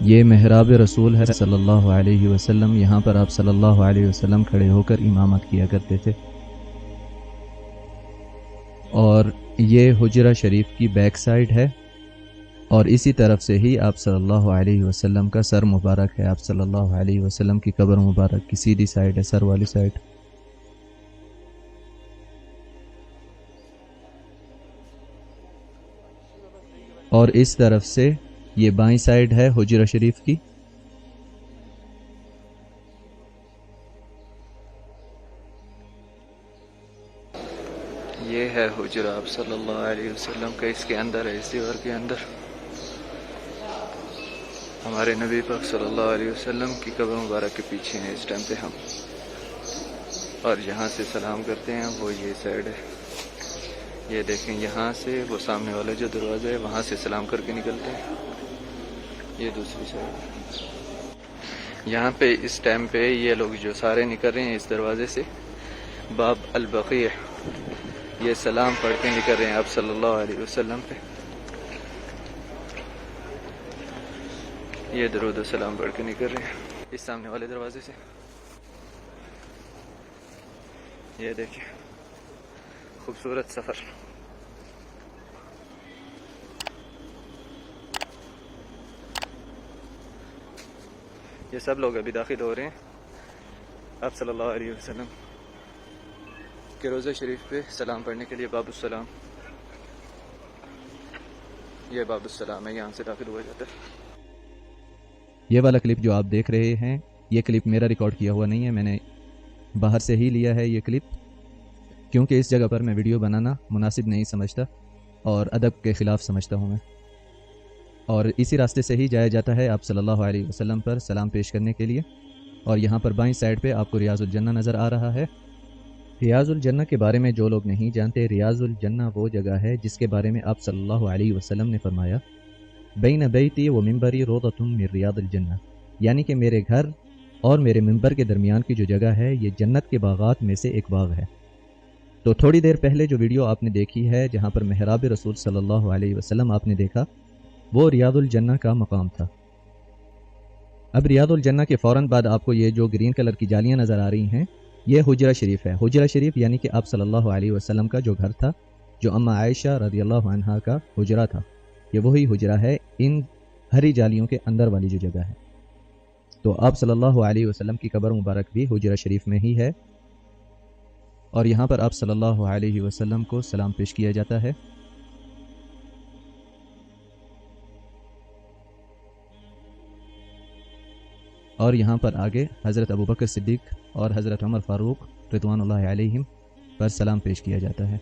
یہ محراب رسول ہے صلی اللہ علیہ وسلم. یہاں پر آپ صلی اللہ علیہ وسلم کھڑے ہو کر امامت کیا کرتے تھے. اور یہ حجرہ شریف کی بیک سائڈ ہے، اور اسی طرف سے ہی آپ صلی اللہ علیہ وسلم کا سر مبارک ہے. آپ صلی اللہ علیہ وسلم کی قبر مبارک کی سیدھی سائڈ ہے، سر والی سائڈ. اور اس طرف سے یہ بائیں سائڈ ہے حجرہ شریف کی. یہ ہے حجرہ آپ صلی اللہ علیہ وسلم کا، اس کے اندر ہے، اس دیوار کے اندر ہمارے نبی پاک صلی اللہ علیہ وسلم کی قبر مبارک کے پیچھے ہیں اس ٹائم پہ ہم، اور یہاں سے سلام کرتے ہیں. وہ یہ سائڈ ہے، یہ دیکھیں، یہاں سے وہ سامنے والا جو دروازہ ہے وہاں سے سلام کر کے نکلتے ہیں. یہ دوسری سائڈ، یہاں پہ اس ٹائم پہ یہ لوگ جو سارے نکل رہے ہیں اس دروازے سے باب البقیع، یہ سلام پڑھ کے نکل رہے ہیں آپ صلی اللہ علیہ وسلم پہ. یہ درود و سلام پڑھ کے نکل رہے ہیں اس سامنے والے دروازے سے. یہ دیکھیں خوبصورت سفر. یہ سب لوگ ابھی داخل ہو رہے ہیں آپ صلی اللہ علیہ وسلم کے روضہ شریف پہ سلام پڑھنے کے لیے. باب السلام، یہ باب السلام ہے، یہاں سے داخل ہوا جاتا ہے. یہ والا کلپ جو آپ دیکھ رہے ہیں، یہ کلپ میرا ریکارڈ کیا ہوا نہیں ہے، میں نے باہر سے ہی لیا ہے یہ کلپ، کیونکہ اس جگہ پر میں ویڈیو بنانا مناسب نہیں سمجھتا اور ادب کے خلاف سمجھتا ہوں میں. اور اسی راستے سے ہی جایا جاتا ہے آپ صلی اللہ علیہ وسلم پر سلام پیش کرنے کے لیے. اور یہاں پر بائیں سائڈ پہ آپ کو ریاض الجنہ نظر آ رہا ہے. ریاض الجنہ کے بارے میں جو لوگ نہیں جانتے، ریاض الجنہ وہ جگہ ہے جس کے بارے میں آپ صلی اللہ علیہ وسلم نے فرمایا بین بیتی و منبری روضۃ من ریاض الجنہ، یعنی کہ میرے گھر اور میرے منبر کے درمیان کی جو جگہ ہے یہ جنت کے باغات میں سے ایک باغ ہے. تو تھوڑی دیر پہلے جو ویڈیو آپ نے دیکھی ہے جہاں پر محراب رسول صلی اللہ علیہ وسلم آپ نے دیکھا، وہ ریاض الجنہ کا مقام تھا. اب ریاض الجنہ کے فوراً بعد آپ کو یہ جو گرین کلر کی جالیاں نظر آ رہی ہیں، یہ حجرہ شریف ہے. حجرہ شریف یعنی کہ آپ صلی اللہ علیہ وسلم کا جو گھر تھا، جو اما عائشہ رضی اللہ عنہا کا حجرہ تھا، یہ وہی حجرہ ہے ان ہری جالیوں کے اندر والی جو جگہ ہے. تو آپ صلی اللہ علیہ وسلم کی قبر مبارک بھی حجرہ شریف میں ہی ہے، اور یہاں پر آپ صلی اللہ علیہ وسلم کو سلام پیش کیا جاتا ہے. اور یہاں پر آگے حضرت ابوبکر صدیق اور حضرت عمر فاروق رضوان اللہ علیہم پر سلام پیش کیا جاتا ہے.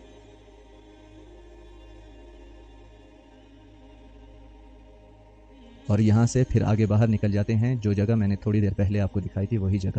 اور یہاں سے پھر آگے باہر نکل جاتے ہیں، جو جگہ میں نے تھوڑی دیر پہلے آپ کو دکھائی تھی وہی جگہ.